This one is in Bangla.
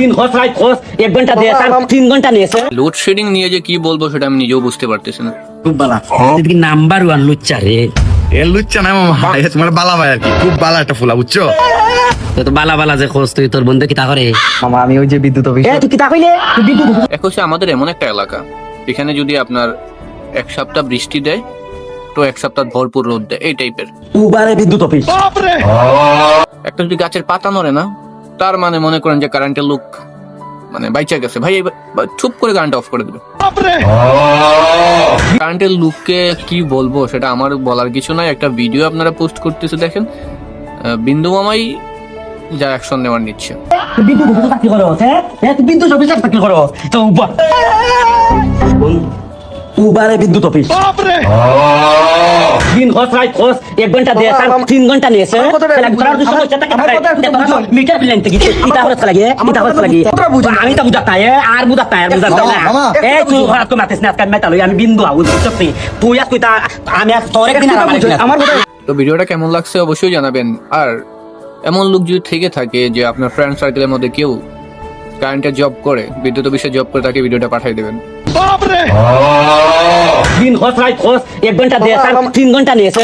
দিন খরচ রাত খরচ 1 ঘন্টা দিয়ে 3 ঘন্টা নিয়েছে। লোডশেডিং নিয়ে যে কি বলবো সেটা আমি নিজেও বুঝতে পারতেছি না। খুব বালা তুই নাম্বার 1 লুচ্চা রে। এ লুচ্চা না মামা, এ তোমার বালা ভাই আর কি, খুব বালা একটা ফুলা বুঝছো। তো বালা বালা যে খোঁজ তুই তোর বন্ধু কি তা করে? মামা আমি ওই যে বিদ্যুৎ অফিস। তুই কি তা কইলে? তুই বিদ্যুৎ এক হচ্ছে আমাদের এমন একটা এলাকা, এখানে যদি আপনার 1 সপ্তাহ বৃষ্টি দেয় তো 1 সপ্তাহ ভরপুর রোদ দেয়, এই টাইপের। উবারে বিদ্যুৎ অফিস। একটা যদি গাছের পাতা নড়ে না, তার মানে মনে করেন যে কারেন্টের লুক মানে বাইচা গেছে ভাই, চুপ করে কারেন্ট অফ করে দেবে। কারেন্টের লুককে কি বলবো সেটা আমার বলার কিছু নাই। একটা ভিডিও আপনারা পোস্ট করতেছে দেখেন, বিন্দু মামাই যা অ্যাকশন নেওয়ার নিচ্ছে। তুই বিদ্যুৎ অফিসে চাকরি করো, হ্যাঁ তুই বিদ্যুৎ অফিসে চাকরি করো তো উবারে বিদ্যুৎ অফিস। দিন খরচ রাত খরচ 1 ঘন্টা দিয়ে 3 ঘন্টা নিয়েছে। মিটার বিল আনতে গেছে এটা খরচ লাগে, এটা খরচ লাগে। আমি তো বুঝাতা আর বুঝাতা আর বুঝাতা না। এই তুই ঘর তো মাতিস না, আজকে মেটালো আমি বিন্দু আউজ সত্যি তুই আজ কইতা আমি আজ তোর একদিন আমার কথা। তো ভিডিওটা কেমন লাগছে অবশ্যই জানাবেন। আর এমন লোক যদি থেকে থাকে যে আপনার ফ্রেন্ড সার্কেলের মধ্যে কেউ কারেন্টের জব করে, বিদ্যুৎ অফিসে জব করে, তাকে ভিডিওটা পাঠিয়ে দেবেন। দিন খরচ রাত খরচ 1 ঘন্টা দিয়ে 3 ঘন্টা নিয়েছে।